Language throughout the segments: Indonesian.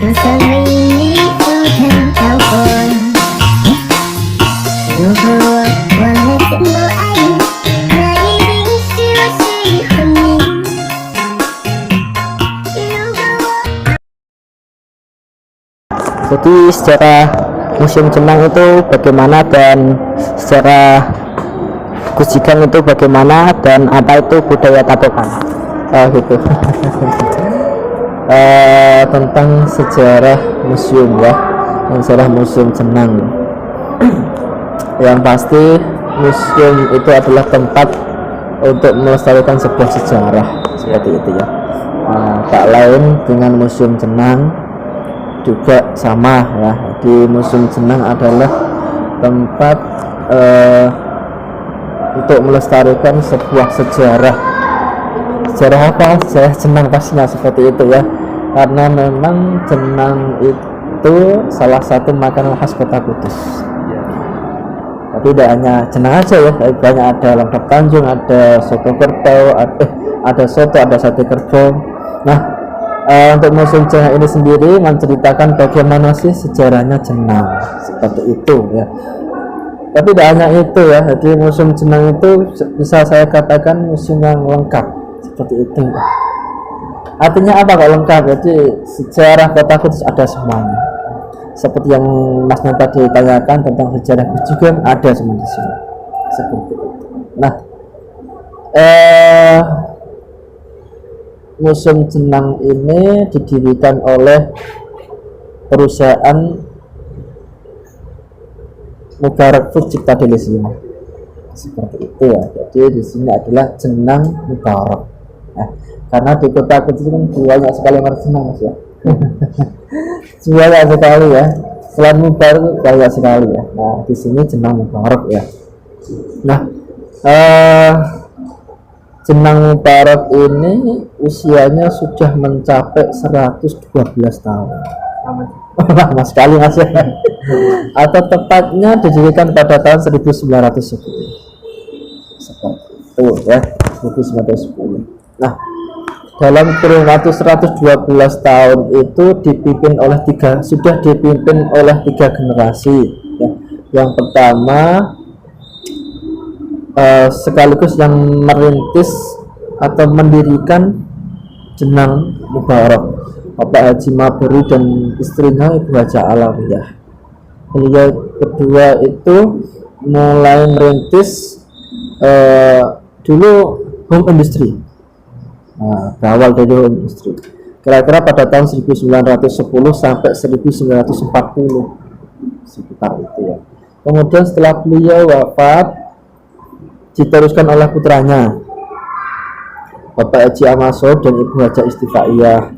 Jadi secara museum jenang itu bagaimana, dan secara Gusigang itu bagaimana, dan apa itu budaya Tabokan, gitu. Tentang sejarah museum ya, sejarah museum jenang. Yang pasti museum itu adalah tempat untuk melestarikan sebuah sejarah seperti itu ya. Tak lain dengan museum jenang juga sama ya. Di museum jenang adalah tempat untuk melestarikan sebuah sejarah. Sejarah apa? Sejarah jenang pastinya seperti itu ya. Karena memang jenang itu salah satu makanan khas Kota Kudus. Tapi tidak hanya jenang aja ya, banyak, ada lengkap Tanjung, ada soto kerbau, ada soto, ada sate kerbau. Nah, untuk museum jenang ini sendiri menceritakan bagaimana sih sejarahnya jenang seperti itu ya. Tapi tidak hanya itu ya, jadi museum jenang itu bisa saya katakan museum yang lengkap seperti itu. Artinya apa kalau lengkap? Jadi sejarah Kota Kudus ada semuanya. Seperti yang Masnya tadi tanyakan tentang sejarah Gusigang, ada semua di sini. Seperti itu. Nah, museum jenang ini didirikan oleh perusahaan Mubarak Food Cipta Delisia. Seperti itu ya. Jadi di sini adalah jenang Mubarak. Nah, karena di Kota Kudus kan banyak sekali merek jenang Mas ya. Banyak sekali ya. Selain Mubarak banyak sekali ya. Nah, di sini jenang Mubarak ya. Nah, jenang Mubarak ini usianya sudah mencapai 112 tahun. Lama sekali Mas ya. Atau tepatnya didirikan pada tahun 1910. Seperti itu ya, 1910. Nah, dalam kurun waktu 112 tahun itu sudah dipimpin oleh tiga generasi ya. Yang pertama sekaligus yang merintis atau mendirikan jenang Mubarak, Bapak Haji Maberi dan istrinya Ibu Haja Alawiyah. Beliau kedua itu mulai merintis dulu home industry. Nah, berawal dari home industry kira-kira pada tahun 1910 sampai 1940 sekitar itu ya. Kemudian setelah beliau wafat diteruskan oleh putranya Bapak Haji Amaso dan Ibu Haja Istifaiyah.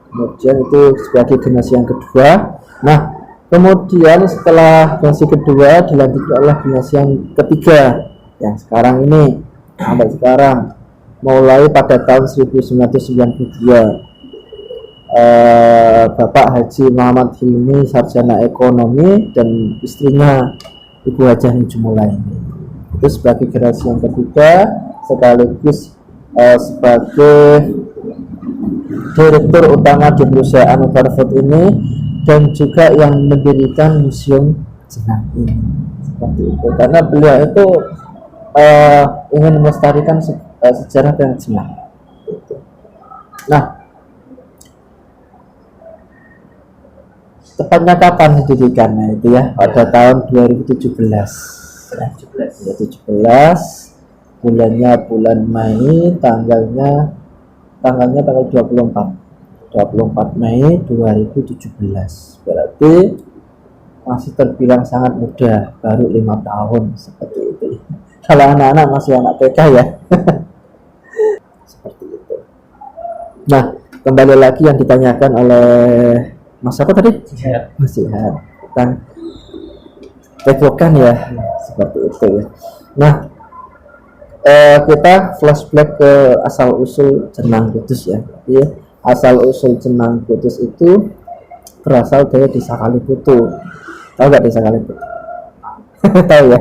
Kemudian itu sebagai generasi yang kedua. Nah, kemudian setelah generasi kedua dilanjutkan oleh generasi yang ketiga yang sekarang ini sampai sekarang, mulai pada tahun 1992. Bapak Haji Muhammad Hilmi, sarjana ekonomi, dan istrinya Ibu Haja Nujumulaini. Itu sebagai generasi yang ketiga sekaligus sebagai direktur utama di perusahaan Mubarak Food ini, dan juga yang mendirikan museum jenang ini. Seperti itu, karena beliau itu ingin melestarikan sejarah dan jenang. Nah, tepatnya kapan didirikannya itu ya, pada tahun 2017. 2017, bulannya bulan Mei, tanggal 24 Mei 2017. Berarti masih terbilang sangat muda, baru 5 tahun seperti itu. Kalau anak-anak masih anak TK ya. Seperti itu. Nah, kembali lagi yang ditanyakan oleh Mas apa tadi? Mas Jihan tentang Tabokan ya, seperti itu ya. Nah, kita flashback ke asal usul jenang Kudus ya. Jadi, asal usul jenang Kudus itu berasal dari Desa Kaliputu. Tahu nggak Desa Kaliputu? Tahu ya?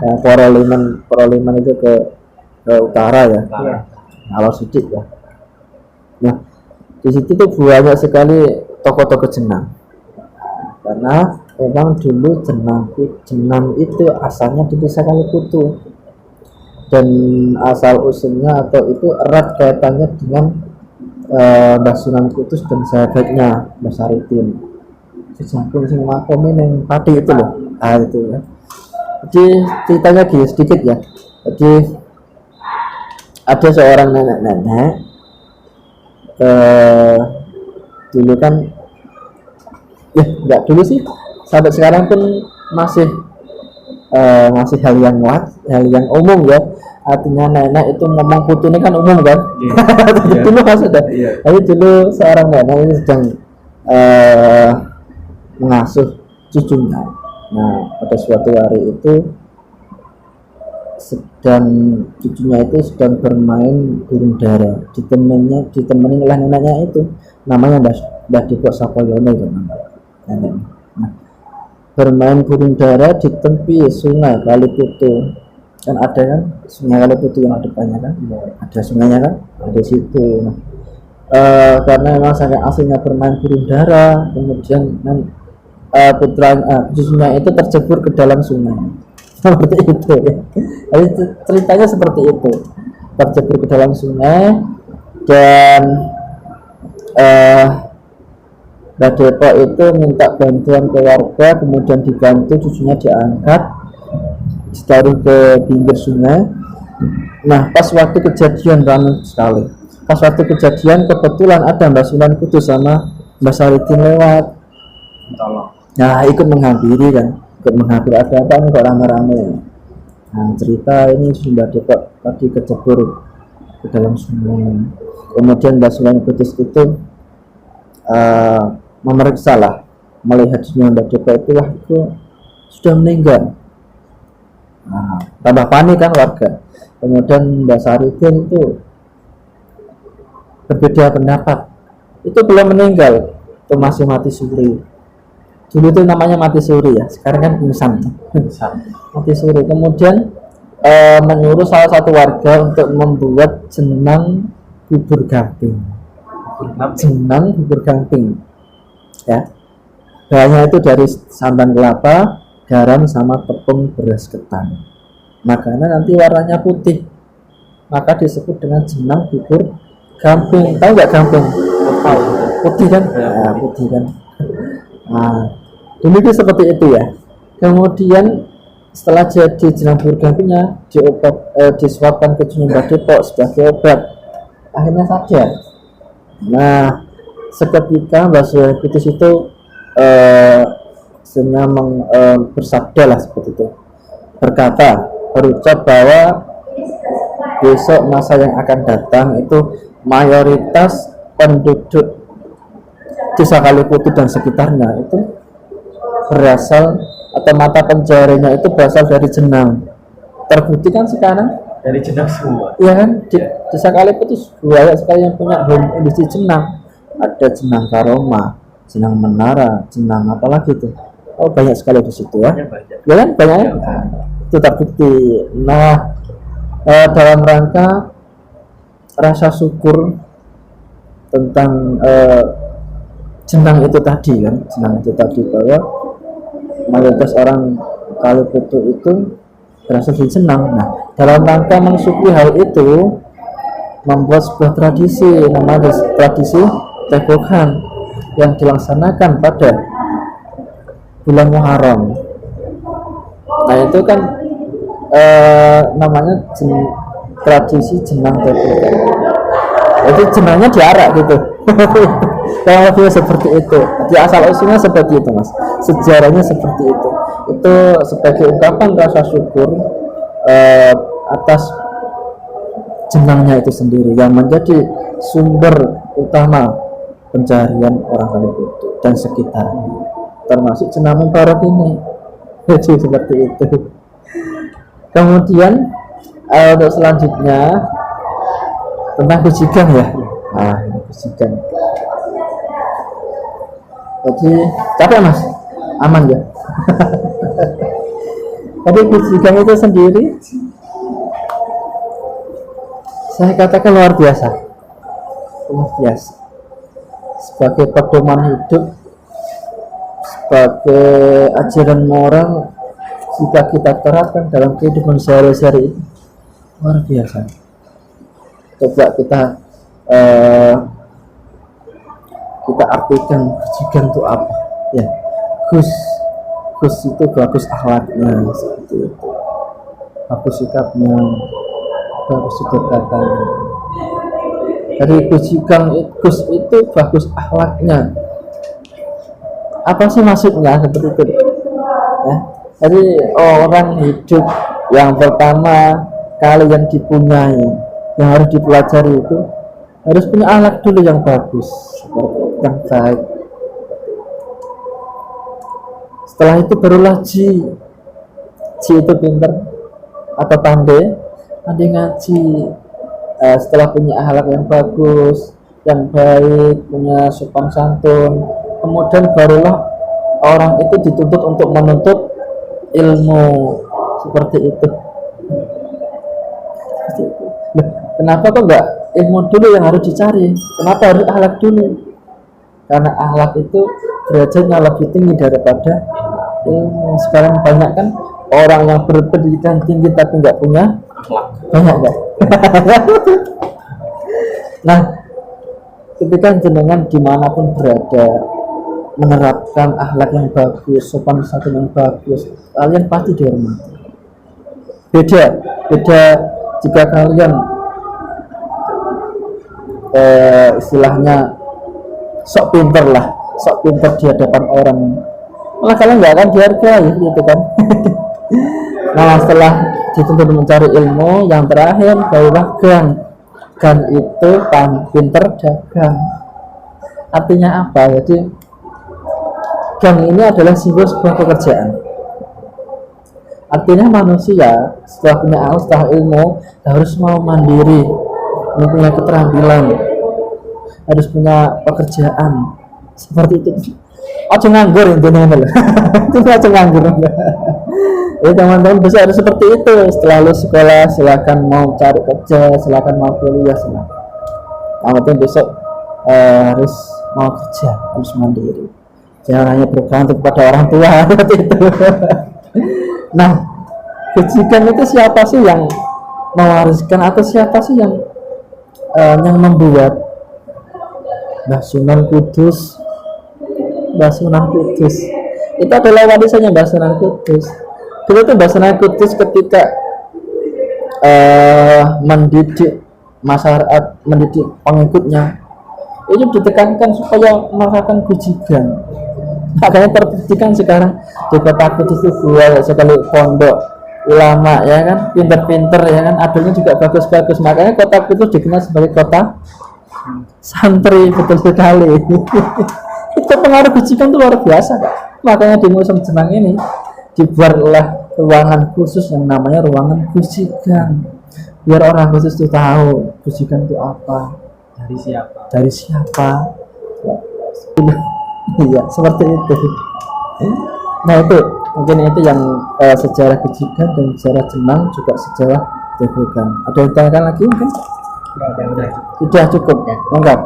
Nah, Poroliman itu ke utara ya. Kalau Sudik ya. Nah, di situ tuh banyak sekali toko-toko jenang. Karena memang dulu jenang itu asalnya di Desa Kaliputu, dan asal usulnya atau itu erat kaitannya dengan Mbah Sunan Kudus dan sahabatnya Mbah Saridin. Sejangkung sing makome yang pati itu loh, itu ya. Jadi ceritanya gini sedikit ya. Jadi ada seorang nenek-nenek dulu kan, ya enggak dulu sih, sampai sekarang pun masih hal yang umum ya. Artinya nenek itu ngomong putu ini kan umum kan. Yeah. Dulu mas ada. Yeah. Tapi dulu seorang nenek ini sedang mengasuh cucunya. Nah, pada suatu hari itu cucunya itu sedang bermain burung dara, ditemani oleh neneknya itu, namanya Mbah Depok Sapoyono itu neneknya. Nah, bermain burung dara di tepi sungai Kaliputu. Kan ada kan sungai Kaliputu yang depannya kan, ada sungainya kan, ada situ. Nah, karena memang sangat aslinya bermain burung dara, kemudian cucunya itu tercebur ke dalam sungai. Seperti itu ya. Jadi ceritanya seperti itu, tercebur ke dalam sungai, dan Mbah Depok itu minta bantuan ke warga, kemudian dibantu, cucunya diangkat, ditaruh ke pinggir sungai. Nah, pas waktu kejadian ramai sekali. Pas waktu kejadian kebetulan ada Mbah Sunan Kudus sama Mbah Saridin lewat. Nah, ikut menghampiri kan, ada apa nih kok rame-rame. Nah, cerita ini Mbah Depok tadi kecebur ke dalam sungai. Kemudian Mbah Sunan Kudus itu memeriksa lah, melihat Mbah Depok itu wah itu sudah meninggal. Nah, tambah panik kan warga. Kemudian Mbah Saridin itu berbeda pendapat, itu belum meninggal, itu masih mati suri. Dulu itu namanya mati suri ya, sekarang kan pingsan. Mati suri. Kemudian menyuruh salah satu warga untuk membuat jenang bubur gamping. Jenang bubur gamping ya, bahannya itu dari santan kelapa, garam, sama tepung beras ketan. Makanya nanti warnanya putih, maka disebut dengan jenang bubur gamping. Tahu nggak gamping? Putih kan? Ya, putih kan. Nah, dulu itu seperti itu ya. Kemudian setelah jadi jenang bubur gampingnya disuapkan ke Mbah Depok sebagai obat, akhirnya sadar. Nah, seketika Mbah Sunan Kudus itu bersabda lah seperti itu, berucap bahwa besok masa yang akan datang itu mayoritas penduduk Desa Kaliputu dan sekitarnya itu berasal atau mata pencahariannya itu berasal dari jenang. Terbukti kan sekarang dari jenang semua. Iya kan, di Desa Kaliputu banyak sekali yang punya home industri jenang. Ada jenang Karoma, jenang Menara, jenang apalagi itu. Oh, banyak sekali di situ ya. Ya kan, banyak. Itu terbukti. Nah, dalam rangka rasa syukur tentang jenang itu tadi kan, bahwa mayoritas orang Kaliputu itu berasal dari jenang. Nah, dalam rangka mensyukuri hal itu, membuat sebuah tradisi, namanya tradisi Tegokan, yang dilaksanakan pada bulan Muharram. Nah, itu kan namanya tradisi jenang Tegokan. Itu jenangnya diarak gitu. Kalau lebih seperti itu, di asal usulnya seperti itu mas, sejarahnya seperti itu sebagai ungkapan rasa syukur atas jenangnya itu sendiri yang menjadi sumber utama pencaharian orang Kaliputu dan sekitarnya, termasuk jenang Mubarak ini. Jadi seperti itu. Kemudian untuk selanjutnya tentang kucikan ya. Nah, kucikan. Jadi capek mas, aman ya. Tapi kucikan itu sendiri saya katakan luar biasa. sebagai pedoman hidup, sebagai ajaran moral jika kita terapkan dalam kehidupan sehari-hari luar biasa. Coba kita artikan kejikan itu apa ya. Gus itu bagus akhlaknya, seperti itu, bagus sikapnya, bagus perkataannya. Dari Gus itu bagus akhlaknya, apa sih maksudnya seperti itu ya? Jadi orang hidup yang pertama kali yang dipunyai, yang harus dipelajari itu harus punya akhlak dulu yang bagus, yang baik. Setelah itu barulah Ji itu pinter atau pandai ngaji. Setelah punya akhlak yang bagus, yang baik, punya sopan santun, kemudian barulah orang itu dituntut untuk menuntut ilmu seperti itu. Kenapa kok enggak ilmu dulu yang harus dicari? Kenapa harus akhlak dulu? Karena akhlak itu derajatnya lebih tinggi daripada ilmu. Sekarang banyak kan orang yang berpendidikan tinggi tapi nggak punya akhlak, banyak kan? Nah, ketika jenengan dimanapun berada menerapkan akhlak yang bagus, sopan santun yang bagus, kalian pasti dihormati. Beda jika kalian istilahnya sok pinter di hadapan orang, malah kalian nggak akan dihargai gitu kan. Nah, setelah dituntut mencari ilmu, yang terakhir barulah gan itu pinter dagang. Artinya apa? Jadi gang ini adalah simbol sebuah pekerjaan. Artinya manusia setelah punya akal, setelah ilmu, harus mau mandiri, mempunyai keterampilan, harus punya pekerjaan seperti itu. Aja nganggur intinya loh. Itu aja nganggur. Ya teman-teman bisa harus seperti itu. Setelah lulus sekolah silakan mau cari kerja, silakan mau kuliah, silakan. Yang penting besok harus mau kerja, harus mandiri. Jangan hanya bergantung kepada orang tua seperti itu. Nah, kejikan itu siapa sih yang mewariskan atau siapa sih yang membuat? Mbah Sunan Kudus itu adalah warisannya Mbah Sunan Kudus. Dulu tuh Mbah Sunan Kudus ketika mendidik masyarakat, mendidik pengikutnya, itu ditekankan supaya melakukan kejikan. Makanya terbuktikan sekarang di Kota Kudus itu banyak sekali pondok ulama ya kan, pinter-pinter ya kan, adanya juga bagus-bagus. Makanya Kota Kudus dikenal sebagai kota santri, betul sekali. Itu pengaruh kejikan itu luar biasa Kak. Makanya di musim jenang ini dibuatlah ruangan khusus yang namanya ruangan kejikan, biar orang khusus itu tahu kejikan itu apa, dari siapa. Iya, seperti itu. Nah, itu mungkin itu yang sejarah kejikan dan sejarah jenang, juga sejarah debukan. Ada yang tanyakan lagi mungkin? Sudah cukup ya, lengkap.